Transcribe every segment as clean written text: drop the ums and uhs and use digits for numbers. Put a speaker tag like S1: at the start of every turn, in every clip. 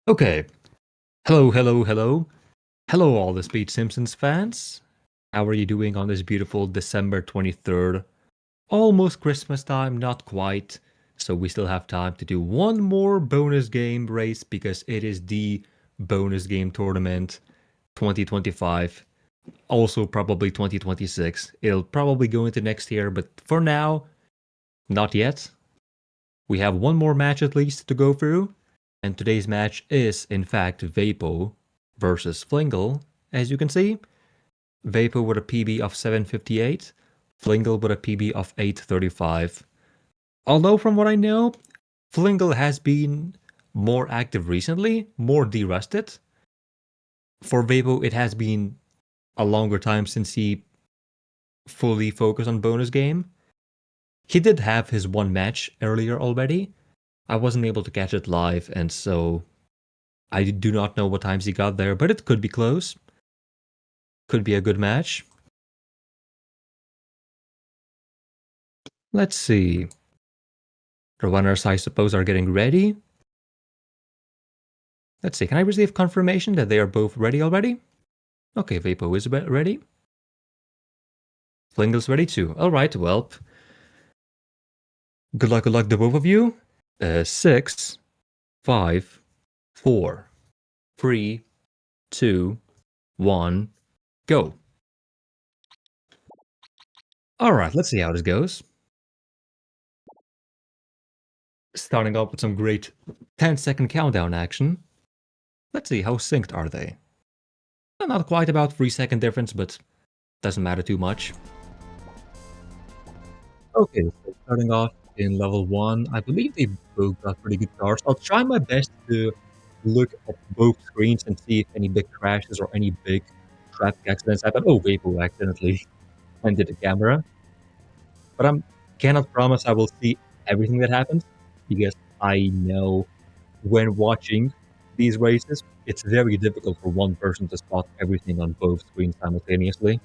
S1: Okay. Hello, hello, hello. Hello, all the Speed Simpsons fans. How are you doing on this beautiful December 23rd? Almost Christmas time, not quite. So we still have time to do one more bonus game race because it is the bonus game tournament 2025. Also, probably 2026. It'll probably go into next year, but for now, not yet. We have one more match at least to go through, and today's match is, in fact, Vapo versus Flingle. As you can see, Vapo with a PB of 758, Flingle with a PB of 835. Although, from what I know, Flingle has been more active recently, more de-rusted. For Vapo, it has been a longer time since he fully focused on bonus game. He did have his one match earlier already. I wasn't able to catch it live, and so I do not know what times he got there, but it could be close. Could be a good match. Let's see. The runners, I suppose, are getting ready. Let's see, can I receive confirmation that they are both ready already? Okay, Vapo is ready. Flingle's ready too. Alright, well. Good luck to both of you. 6, 5, 4, 3, 2, 1, go. Alright, let's see how this goes. Starting off with some great 10-second countdown action. Let's see, how synced are they? Not quite about 3-second difference, but doesn't matter too much. Okay, so starting off in level 1, I believe they both got pretty good cars. I'll try my best to look at both screens and see if any big crashes or any big traffic accidents happen. Oh, Vapo accidentally ended the camera. But I cannot promise I will see everything that happens, because I know when watching these races, it's very difficult for one person to spot everything on both screens simultaneously.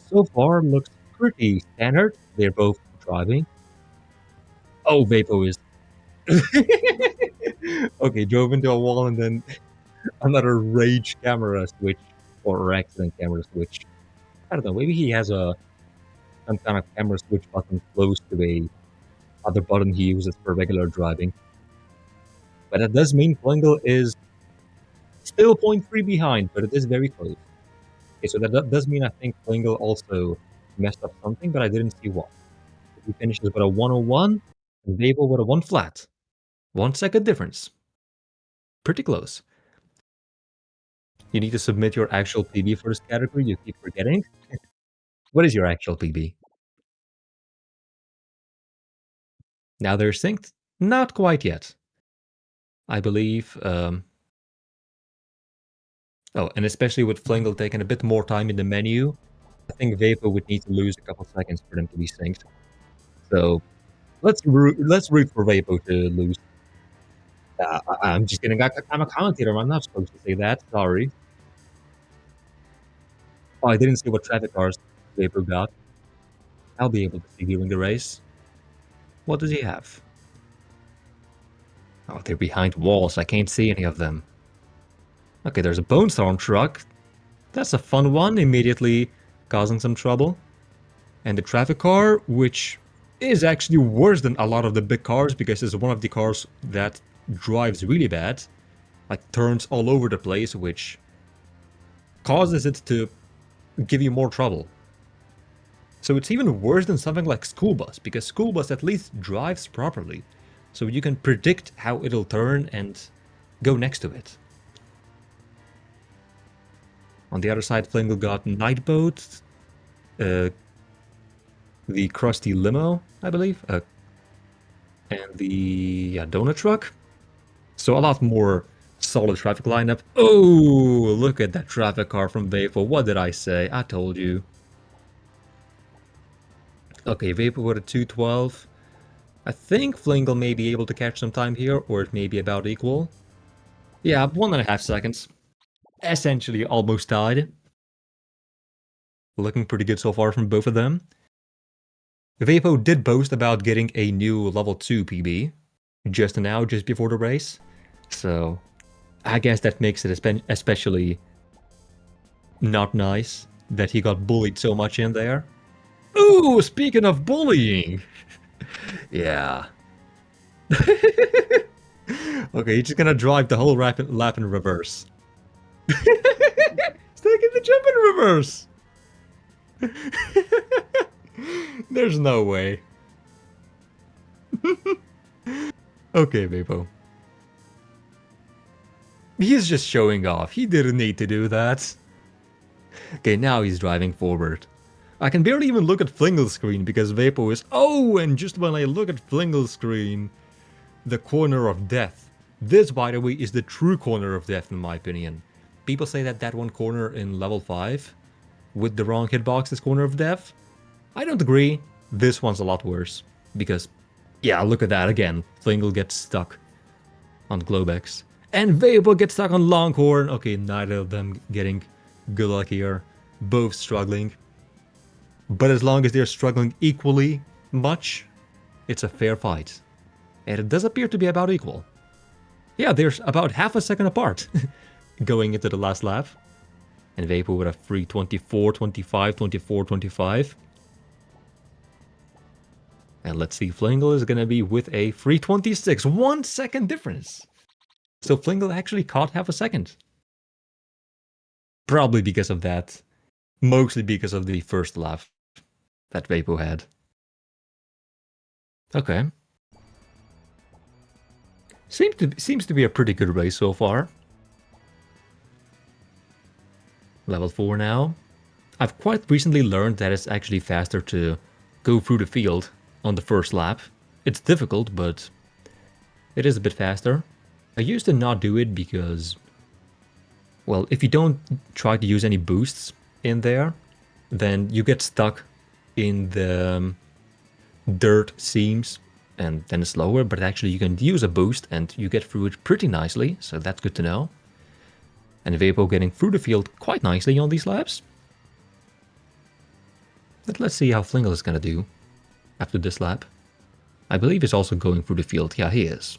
S1: So far, looks pretty standard. They're both driving. Oh, Vapo is... Okay, drove into a wall and then another rage camera switch, or accident camera switch. I don't know, maybe he has some kind of camera switch button close to a other button he uses for regular driving. But that does mean Flingle is still 0.3 behind, but it is very close. Okay, so that does mean I think Flingle also messed up something, but I didn't see what. He finishes with a 101, and Vable with a 1 flat. 1 second difference. Pretty close. You need to submit your actual PB for this category, you keep forgetting. What is your actual PB? Now they're synced? Not quite yet. I believe... Oh, and especially with Flingle taking a bit more time in the menu, I think Vapo would need to lose a couple seconds for them to be synced. So let's root for Vapo to lose. I'm just kidding. I'm a commentator. I'm not supposed to say that. Sorry. Oh, I didn't see what traffic cars Vapo got. I'll be able to see during the race. What does he have? Oh, they're behind walls. I can't see any of them. Okay, there's a Bone Storm truck. That's a fun one, immediately causing some trouble. And the traffic car, which is actually worse than a lot of the big cars because it's one of the cars that drives really bad. Like, turns all over the place, which causes it to give you more trouble. So it's even worse than something like School Bus, because School Bus at least drives properly. So you can predict how it'll turn and go next to it. On the other side, Flingle got Nightboat, the Krusty Limo, I believe, and the Donut Truck. So a lot more solid traffic lineup. Oh, look at that traffic car from Vapo. What did I say? I told you. Okay, Vapo with a 212. I think Flingle may be able to catch some time here, or it may be about equal. Yeah, 1.5 seconds. Essentially almost tied. Looking pretty good so far from both of them. Vapo did boast about getting a new level 2 PB. just now, just before the race. So I guess that makes it especially not nice that he got bullied so much in there. Ooh, speaking of bullying. Yeah. Okay, he's just gonna drive the whole lap in reverse. He's taking the jump in reverse. There's no way. Okay, Vapo. He's just showing off. He didn't need to do that. Okay, now he's driving forward. I can barely even look at Flingle's screen because Vapo is... Oh, and just when I look at Flingle's screen, the corner of death. This, by the way, is the true corner of death in my opinion. People say that that one corner in level 5 with the wrong hitbox is corner of death. I don't agree. This one's a lot worse. Because, yeah, look at that again. Flingle gets stuck on Globex. And Vapo gets stuck on Longhorn. Okay, neither of them getting good luck here. Both struggling. But as long as they're struggling equally much, it's a fair fight. And it does appear to be about equal. Yeah, they're about half a second apart going into the last lap. And Vapo with a free 24, 25, 24, 25. And let's see, Flingle is going to be with a free 26. 1 second difference. So Flingle actually caught half a second. Probably because of that. Mostly because of the first lap that Vapo had. Okay. Seems to be a pretty good race so far. Level 4 now. I've quite recently learned that it's actually faster to go through the field on the first lap. It's difficult, but it is a bit faster. I used to not do it because, well, if you don't try to use any boosts in there, then you get stuck in the dirt seams and then it's slower, but actually you can use a boost and you get through it pretty nicely, so that's good to know. And Vapo getting through the field quite nicely on these laps. But let's see how Flingle is going to do after this lap. I believe he's also going through the field. Yeah, he is.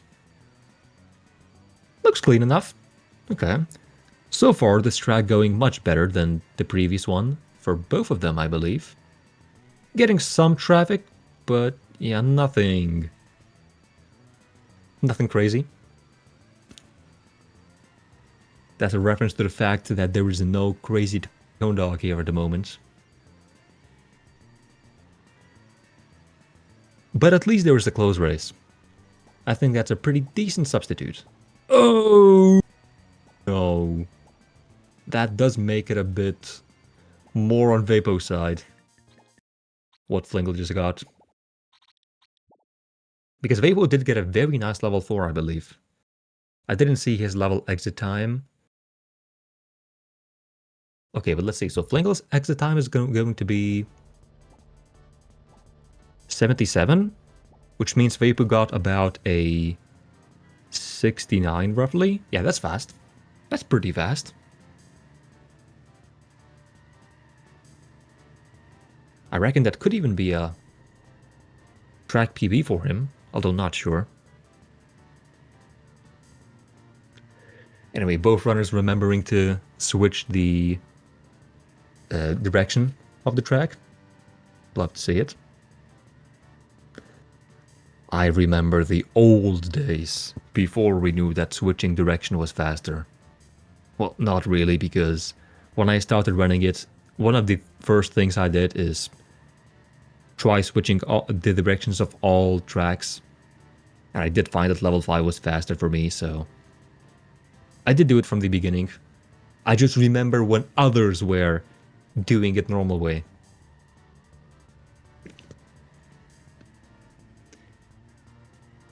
S1: Looks clean enough. Okay. So far, this track going much better than the previous one, for both of them, I believe. Getting some traffic, but yeah, nothing crazy. That's a reference to the fact that there is no crazy tone dog here at the moment. But at least there is a close race. I think that's a pretty decent substitute. Oh no. That does make it a bit more on Vapo's side. What Flingle just got. Because Vapo did get a very nice level 4, I believe. I didn't see his level exit time. Okay, but let's see. So Flingle's exit time is going to be 77, which means Vapo got about a 69 roughly. Yeah, that's fast. That's pretty fast. I reckon that could even be a track PB for him, although not sure. Anyway, both runners remembering to switch the direction of the track. Love to see it. I remember the old days, before we knew that switching direction was faster. Well, not really, because when I started running it, one of the first things I did is try switching the directions of all tracks. And I did find that level 5 was faster for me, so I did do it from the beginning. I just remember when others were doing it normal way.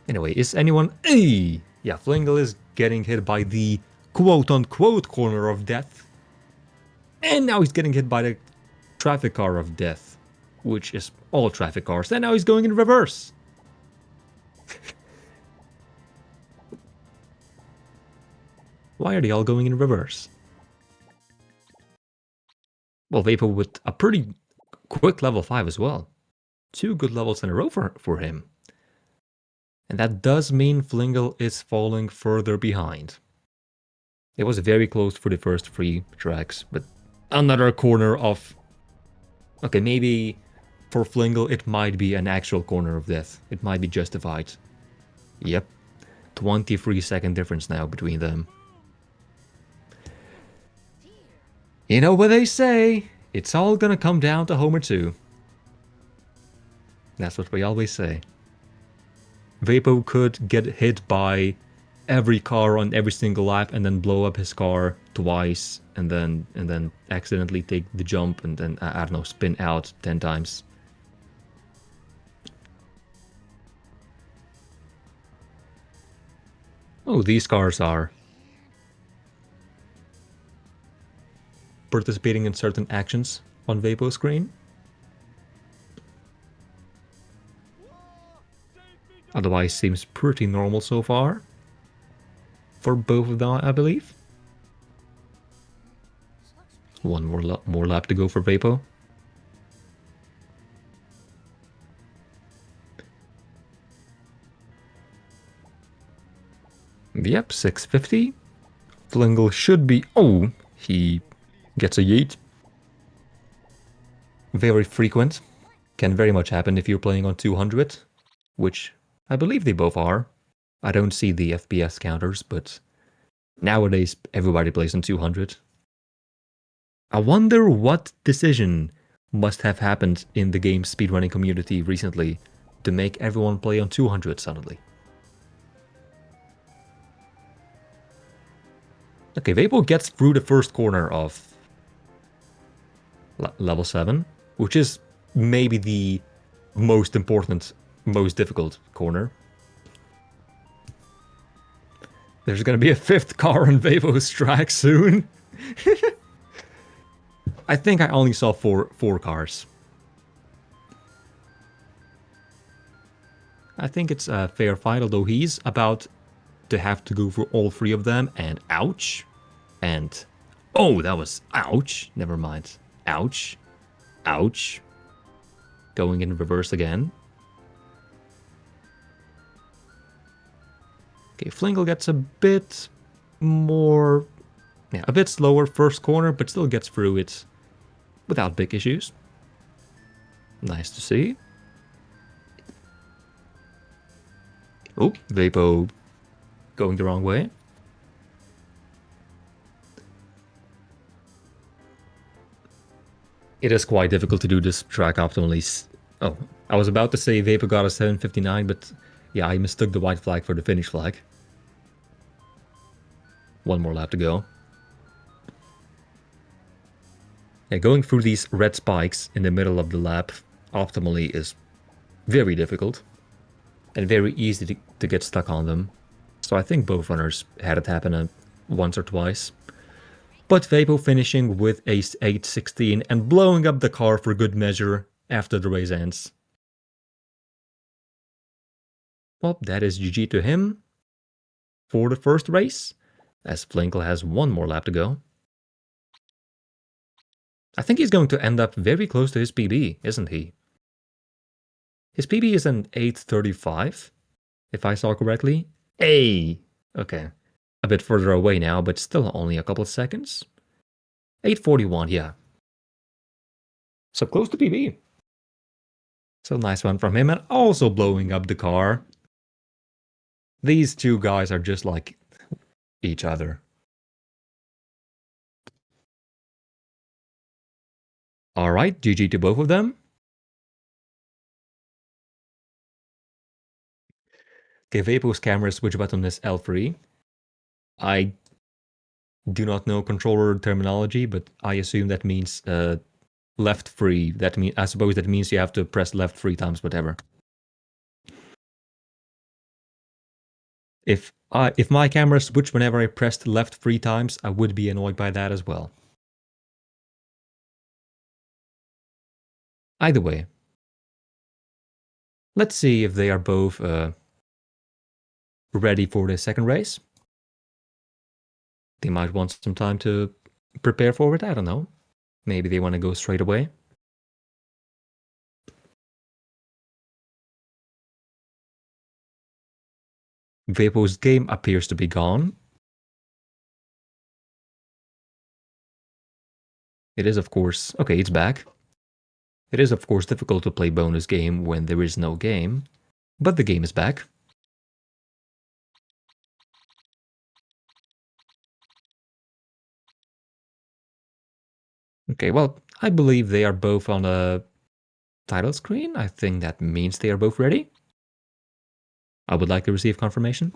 S1: Anyway, is anyone... Hey! Yeah, Flingle is getting hit by the quote-unquote corner of death. And now he's getting hit by the traffic car of death, which is all traffic cars. And now he's going in reverse. Why are they all going in reverse? Well, Vapo with a pretty quick level 5 as well. 2 good levels in a row for him. And that does mean Flingle is falling further behind. It was very close for the first 3 tracks, but another corner of... Okay, maybe for Flingle it might be an actual corner of death. It might be justified. Yep. 23-second difference now between them. You know what they say, it's all gonna come down to Homer 2. That's what we always say. Vapo could get hit by every car on every single lap and then blow up his car twice and then accidentally take the jump and then, I don't know, spin out 10 times. Oh, these cars are participating in certain actions on Vapo's screen. Otherwise, seems pretty normal so far. For both of them, I believe. One more lap to go for Vapo. Yep, 650. Flingle should be... Oh, he gets a yeet. Very frequent. Can very much happen if you're playing on 200, which I believe they both are. I don't see the FPS counters, but nowadays everybody plays on 200. I wonder what decision must have happened in the game speedrunning community recently to make everyone play on 200 suddenly. Okay, Vapo gets through the first corner of level 7, which is maybe the most important, most difficult corner. There's gonna be a 5th car on Vapo's track soon. I think I only saw four cars. I think it's a fair fight, although he's about to have to go for all 3 of them, and ouch. And... oh, that was... ouch. Never mind. Ouch. Ouch. Going in reverse again. Okay, Flingle gets a bit more... yeah, a bit slower first corner, but still gets through it without big issues. Nice to see. Oh, Vapo going the wrong way. It is quite difficult to do this track optimally. Oh, I was about to say Vapo got a 759, but yeah, I mistook the white flag for the finish flag. One more lap to go. Yeah, going through these red spikes in the middle of the lap optimally is very difficult. And very easy to get stuck on them. So I think both runners had it happen once or twice. But Vapo finishing with a 816 and blowing up the car for good measure after the race ends. Well, that is GG to him for the first race, as Flingle has one more lap to go. I think he's going to end up very close to his PB, isn't he? His PB is an 835, if I saw correctly. Hey! Okay. A bit further away now, but still only a couple of seconds. 841, yeah. So close to PB. So nice one from him, and also blowing up the car. These two guys are just like each other. Alright, GG to both of them. Okay, Vapo's camera switch button is L3. I do not know controller terminology, but I assume that means left 3. I suppose that means you have to press left 3 times, whatever. If my camera switched whenever I pressed left 3 times, I would be annoyed by that as well. Either way, let's see if they are both ready for the second race. They might want some time to prepare for it, I don't know. Maybe they want to go straight away. Vapo's game appears to be gone. It is, of course... Okay, it's back. It is, of course, difficult to play bonus game when there is no game, but the game is back. Okay, well, I believe they are both on a title screen. I think that means they are both ready. I would like to receive confirmation.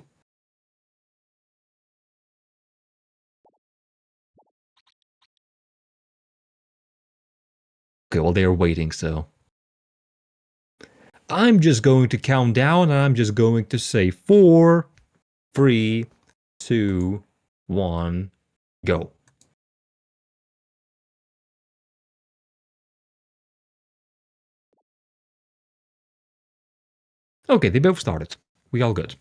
S1: Okay, well, they are waiting, so... I'm just going to count down, and I'm just going to say 4, 3, 2, 1, go. Okay, they both started. We all good.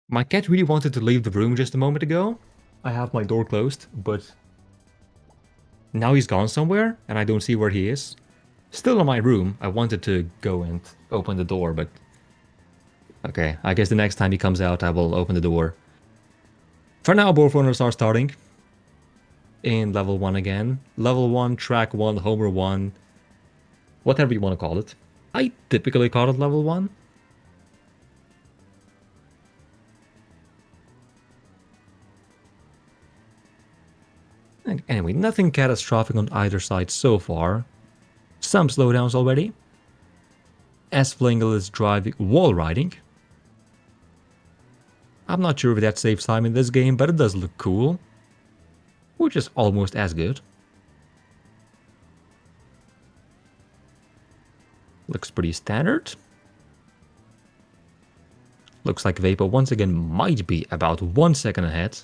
S1: My cat really wanted to leave the room just a moment ago. I have my door closed, but now he's gone somewhere, and I don't see where he is. Still in my room. I wanted to go and open the door, but... Okay, I guess the next time he comes out, I will open the door. For now, both runners are starting. In level 1 again. Level 1, track 1, homer 1. Whatever you want to call it. I typically call it level 1. Anyway, nothing catastrophic on either side so far. Some slowdowns already. As Flingle is driving wall riding. I'm not sure if that saves time in this game, but it does look cool. Which is almost as good. Looks pretty standard. Looks like Vapo once again might be about 1 second ahead.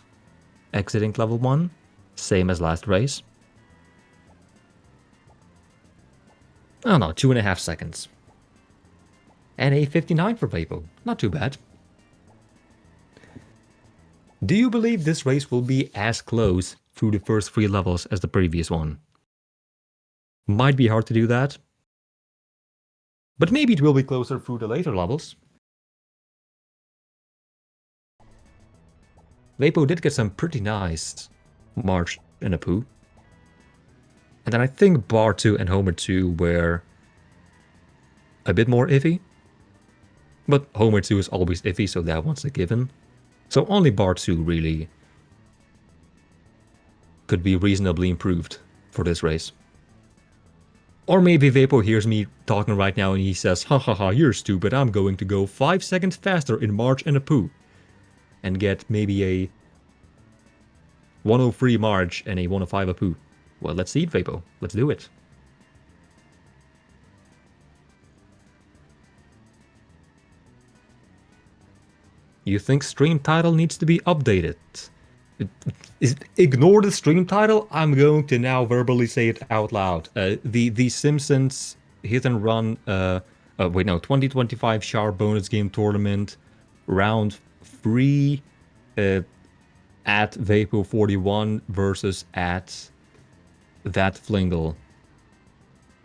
S1: Exiting level 1. Same as last race. Oh no, 2.5 seconds. And a 59 for Vapo. Not too bad. Do you believe this race will be as close through the first 3 levels as the previous one? Might be hard to do that. But maybe it will be closer through the later levels. Vapo did get some pretty nice March and a poo. And then I think Bar 2 and Homer 2 were a bit more iffy. But Homer 2 is always iffy, so that one's a given. So only Bar 2 really could be reasonably improved for this race. Or maybe Vapo hears me talking right now and he says, hahaha, you're stupid, I'm going to go 5 seconds faster in March and a poo. And get maybe a 103 March and a 105 a poo. Well, let's see it, Vapo. Let's do it. You think stream title needs to be updated? Ignore the stream title. I'm going to now verbally say it out loud. The Simpsons hit and run. Wait, no, 2025 SHAR bonus game tournament, round 3, at Vapo 41 versus at that Flingle.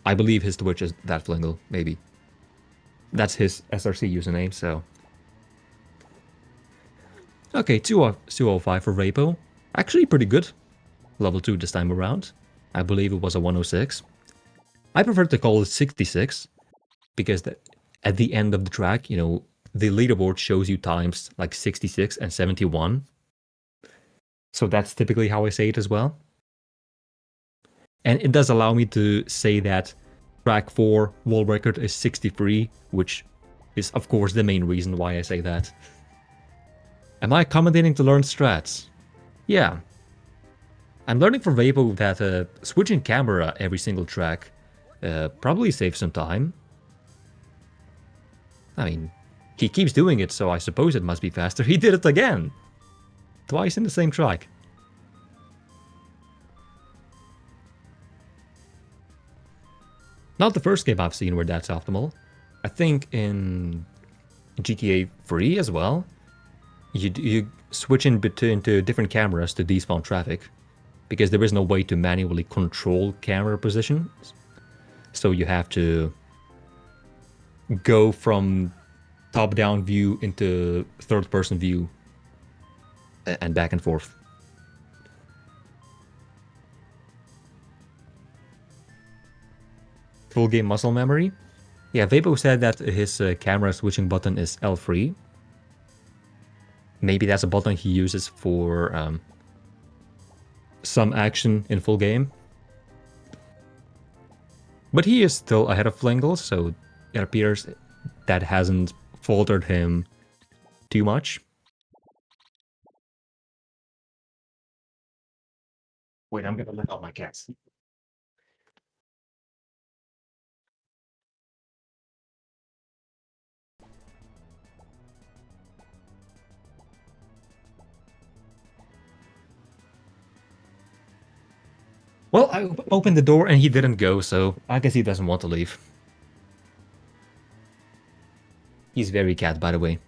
S1: I believe his Twitch is that Flingle, maybe. That's his SRC username, so. Okay, 205 for Vapo. Actually pretty good. Level 2 this time around. I believe it was a 106. I prefer to call it 66, because at the end of the track, you know, the leaderboard shows you times like 66 and 71. So that's typically how I say it as well. And it does allow me to say that track 4 wall record is 63, which is of course the main reason why I say that. Am I commentating to learn strats? Yeah. I'm learning from Vapo that switching camera every single track probably saves some time. I mean, he keeps doing it, so I suppose it must be faster. He did it again! Twice in the same track. Not the first game I've seen where that's optimal. I think in GTA 3 as well. You switch in between to different cameras to despawn traffic, because there is no way to manually control camera positions. So you have to go from top-down view into third-person view and back and forth. Full game muscle memory. Yeah, Vapo said that his camera switching button is L3. Maybe that's a button he uses for some action in full game. But he is still ahead of Flingle, so it appears that hasn't faltered him too much. Wait, I'm gonna let out my cats. Well, I opened the door and he didn't go, so I guess he doesn't want to leave. He's very cat, by the way.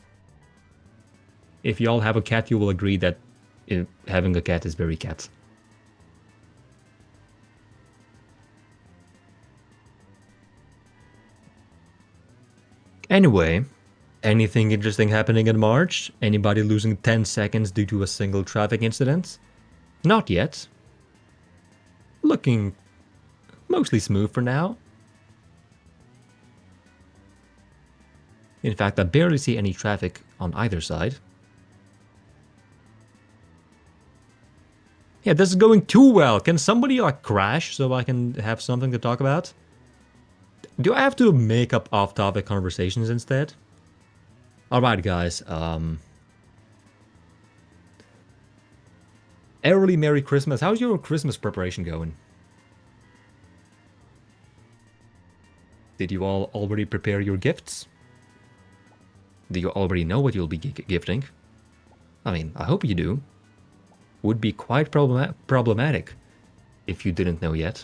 S1: If y'all have a cat, you will agree that having a cat is very cat. Anyway, anything interesting happening in March? Anybody losing 10 seconds due to a single traffic incident? Not yet. Looking mostly smooth for now. In fact, I barely see any traffic on either side. Yeah, this is going too well. Can somebody like crash so I can have something to talk about? Do I have to make up off-topic conversations instead? Alright guys, early Merry Christmas. How's your Christmas preparation going? Did you all already prepare your gifts? Do you already know what you'll be gifting? I mean, I hope you do. Would be quite problematic if you didn't know yet.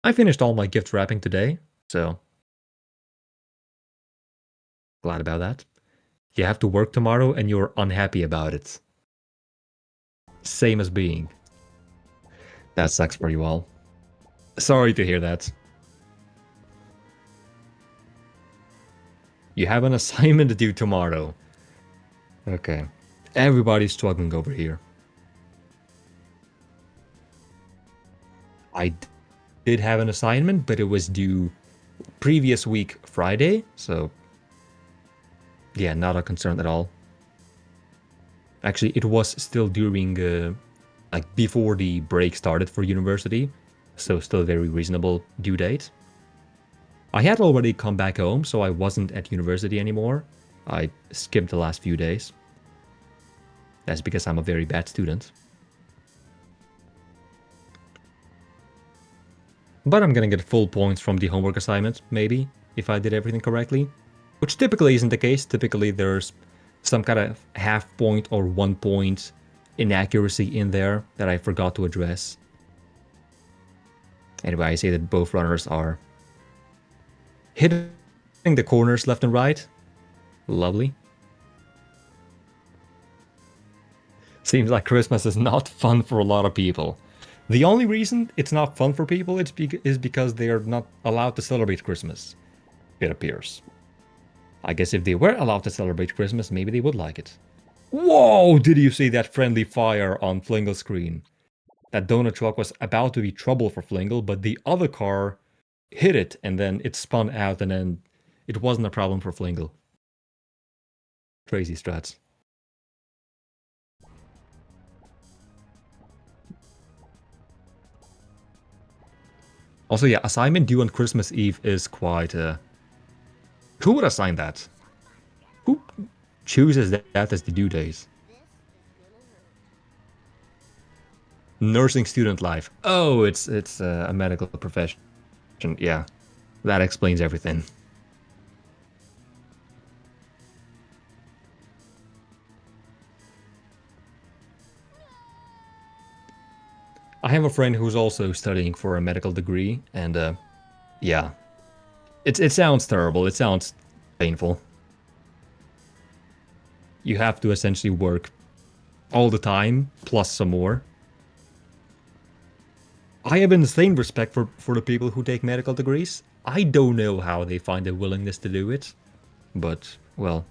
S1: I finished all my gift wrapping today, so glad about that. You have to work tomorrow and you're unhappy about it. Same as being. That sucks for you all. Sorry to hear that. You have an assignment due tomorrow. Okay. Everybody's struggling over here. I did have an assignment, but it was due previous week Friday, so yeah, not a concern at all. Actually, it was still during, like, before the break started for university, so still very reasonable due date. I had already come back home, so I wasn't at university anymore. I skipped the last few days. That's because I'm a very bad student. But I'm gonna get full points from the homework assignment, maybe, if I did everything correctly. Which typically isn't the case. Typically there's some kind of half point or 1 point inaccuracy in there that I forgot to address. Anyway, I say that both runners are hitting the corners left and right. Lovely. Seems like Christmas is not fun for a lot of people. The only reason it's not fun for people is because they are not allowed to celebrate Christmas, it appears. I guess if they were allowed to celebrate Christmas, maybe they would like it. Whoa! Did you see that friendly fire on Flingle's screen? That donut truck was about to be trouble for Flingle, but the other car hit it, and then it spun out, and then it wasn't a problem for Flingle. Crazy strats. Also, yeah, assignment due on Christmas Eve is quite, who would assign that? Who chooses that as the due date? Nursing student life. Oh, it's a medical profession. Yeah, that explains everything. I have a friend who's also studying for a medical degree, and yeah, it sounds terrible. It sounds painful. You have to essentially work all the time, plus some more. I have insane respect for the people who take medical degrees. I don't know how they find the willingness to do it, but, well,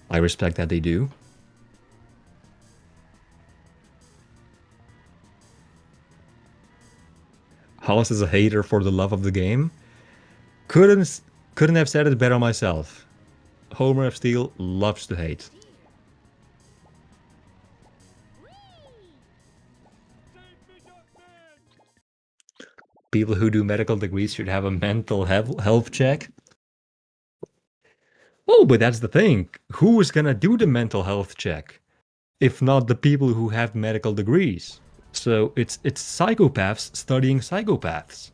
S1: I respect that they do. Hollis is a hater for the love of the game. Couldn't have said it better myself. Homer of Steel loves to hate. People who do medical degrees should have a mental health check. Oh, but that's the thing. Who is gonna do the mental health check? If not the people who have medical degrees. So it's psychopaths studying psychopaths.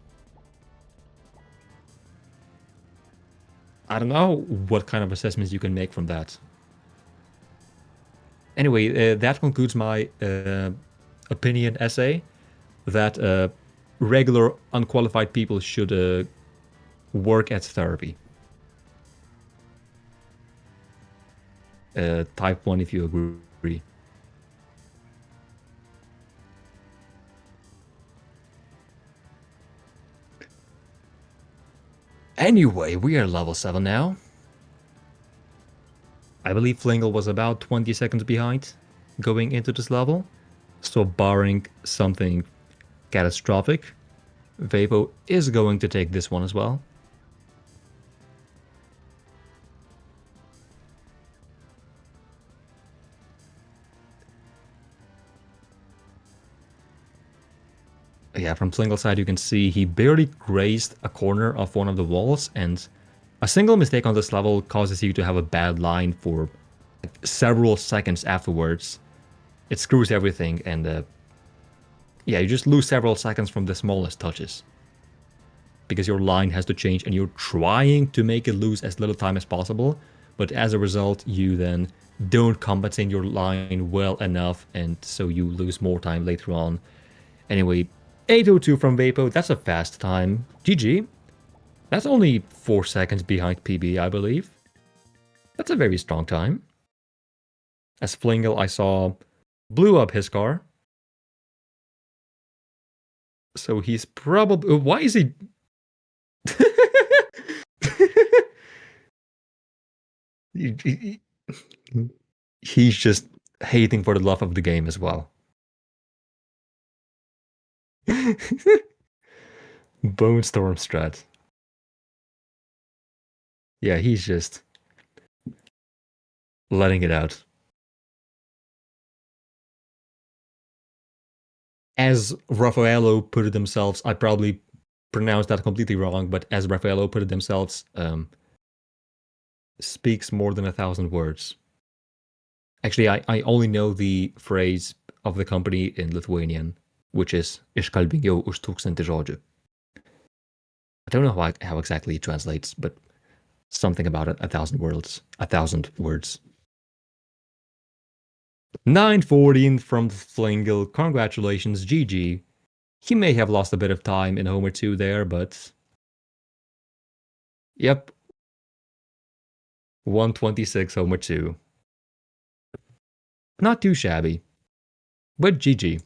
S1: I don't know what kind of assessments you can make from that. Anyway, that concludes my opinion essay that regular unqualified people should work at therapy. Type 1 if you agree. Anyway, we are level 7 now. I believe Flingle was about 20 seconds behind going into this level. So barring something catastrophic, Vapo is going to take this one as well. Yeah, from Flingle's side you can see he barely grazed a corner of one of the walls, and a single mistake on this level causes you to have a bad line for several seconds afterwards. It screws everything, and yeah, you just lose several seconds from the smallest touches. Because your line has to change and you're trying to make it lose as little time as possible, but as a result you then don't compensate your line well enough, and so you lose more time later on. Anyway, 8:02 from Vapo, that's a fast time. GG. That's only 4 seconds behind PB, I believe. That's a very strong time. As Flingle, I saw, blew up his car. So he's probably... Why is he... He's just hating for the love of the game as well. Bone Storm strat. Yeah, he's just letting it out. As Raffaello put it themselves, I probably pronounced that completely wrong, but as Raffaello put it themselves, speaks more than 1,000 words. Actually, I only know the phrase of the company in Lithuanian, which is Iškalbingiau už tūkstantį žodžių. I don't know how exactly it translates, but something about it, 1,000 words. 1,000 words. 9:14 from Flingle. Congratulations, GG. He may have lost a bit of time in Homer 2 there, but... Yep. 126 Homer 2. Not too shabby. But GG.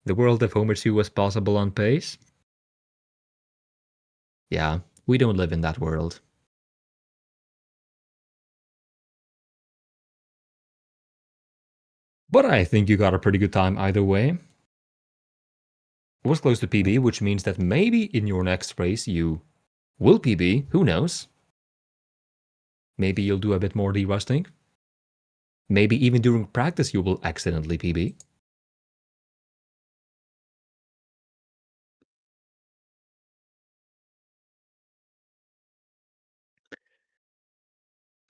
S1: The world of Homer 2 was possible on pace? Yeah, we don't live in that world. But I think you got a pretty good time either way. It was close to PB, which means that maybe in your next race you will PB, who knows? Maybe you'll do a bit more de-rusting. Maybe even during practice you will accidentally PB.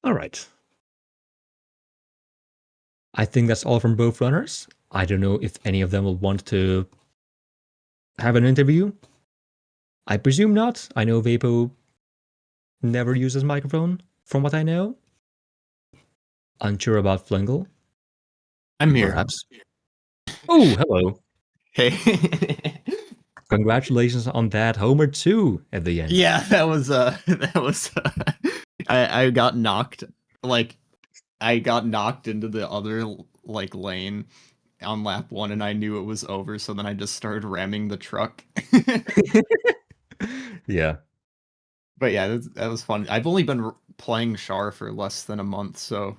S1: Alright. I think that's all from both runners. I don't know if any of them will want to have an interview. I presume not. I know Vapo never uses microphone, from what I know. Unsure about Flingle.
S2: I'm here.
S1: Perhaps. Oh, hello.
S2: Hey.
S1: Congratulations on that Homer 2 at the end.
S2: Yeah, that was I got knocked into the other lane on lap one and I knew it was over, so then I just started ramming the truck.
S1: Yeah.
S2: But yeah, that was fun. I've only been playing SHAR for less than a month, so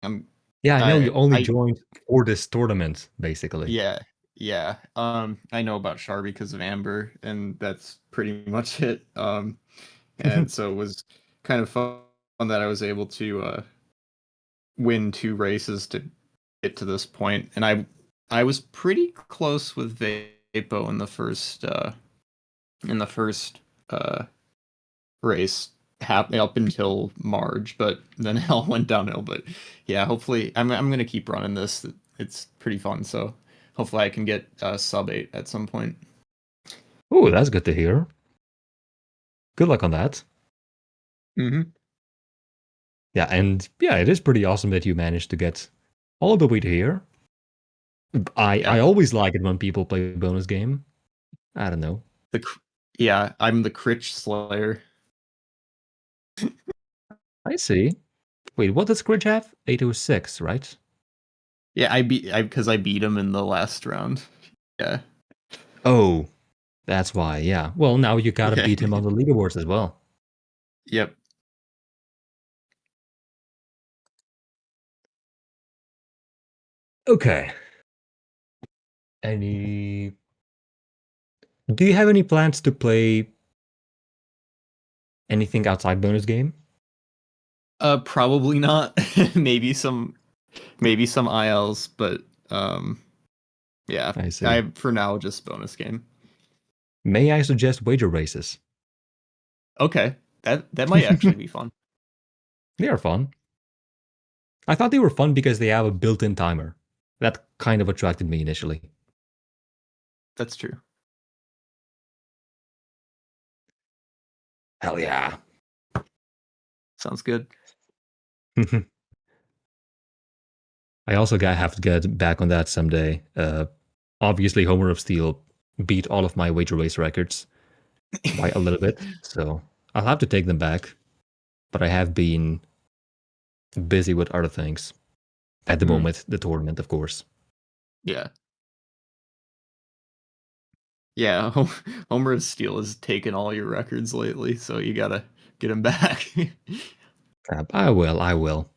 S2: I'm
S1: Yeah, I know you only
S2: I
S1: joined for this tournament, basically.
S2: yeah, yeah. I know about SHAR because of Amber, and that's pretty much it. And so it was kind of fun that I was able to win 2 races to get to this point, and I was pretty close with Vapo in the first uh race up until Marge, but then it all went downhill. But yeah, hopefully I'm gonna keep running this. It's pretty fun, so hopefully I can get sub 8 at some point.
S1: Oh, that's good to hear. Good luck on that.
S2: Mm-hmm.
S1: Yeah, and yeah, it is pretty awesome that you managed to get all the way to here. I
S2: Yeah,
S1: always like it when people play bonus game. I don't know.
S2: yeah, I'm the Critch Slayer.
S1: I see. Wait, what does Scritch have? 806, right?
S2: Yeah, because I beat him in the last round. Yeah.
S1: Oh, that's why. Yeah. Well, now you gotta
S2: Okay.
S1: beat him on the leaderboards as well.
S2: Yep.
S1: Okay. Any? Do you have any plans to play anything outside bonus game?
S2: Probably not. Maybe some ILs, but yeah.
S1: I see.
S2: I for now just bonus game.
S1: May I suggest wager races?
S2: Okay. That might actually be fun.
S1: They are fun. I thought they were fun because they have a built-in timer. That kind of attracted me initially.
S2: That's true.
S1: Hell yeah.
S2: Sounds good.
S1: I also have to get back on that someday. Obviously, Homer of Steel beat all of my wager race records by a little bit, so I'll have to take them back. But I have been busy with other things at the
S2: Mm,
S1: moment. The tournament, of course.
S2: yeah. Yeah, Homer of Steel has taken all your records lately, so you gotta get him back.
S1: I will. I will.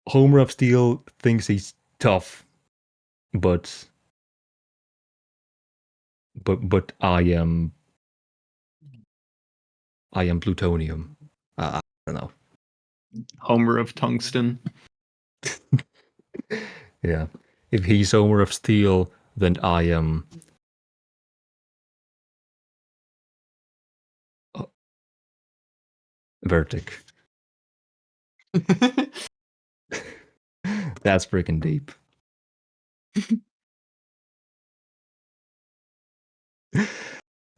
S1: Homer of Steel thinks he's tough, but I am plutonium. I don't know.
S2: Homer of Tungsten.
S1: Yeah. If he's Homer of Steel, then I am uh, Vertic. That's freaking deep.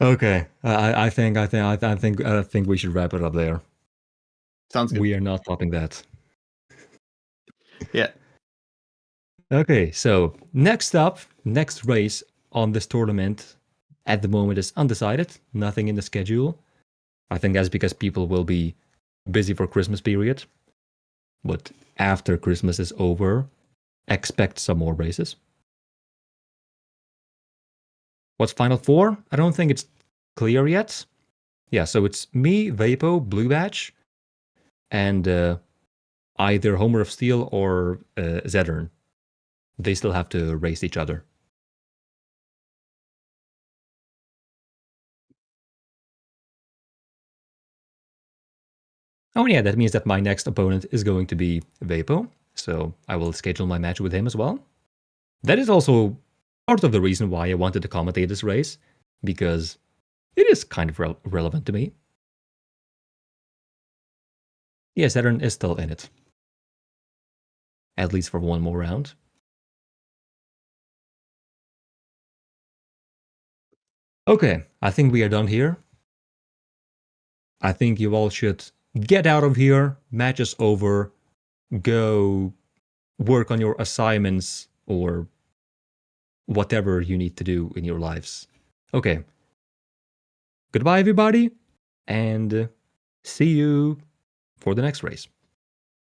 S1: Okay, I think we should wrap it up there.
S2: Sounds good.
S1: We are not topping that.
S2: Yeah.
S1: Okay, so next race on this tournament at the moment is undecided. Nothing in the schedule. I think that's because people will be busy for Christmas period. But after Christmas is over, expect some more races. What's Final Four? I don't think it's clear yet. Yeah, so it's me, Vapo, Blue Badge, and either Homer of Steel or Zedern. They still have to race each other. Oh yeah, that means that my next opponent is going to be Vapo, so I will schedule my match with him as well. That is also part of the reason why I wanted to commentate this race, because it is kind of relevant to me. Yeah, Zedern is still in it, at least for one more round. Okay, I think we are done here. I think you all should get out of here. Match is over. Go work on your assignments or whatever you need to do in your lives. Okay. Goodbye, everybody, and see you for the next race.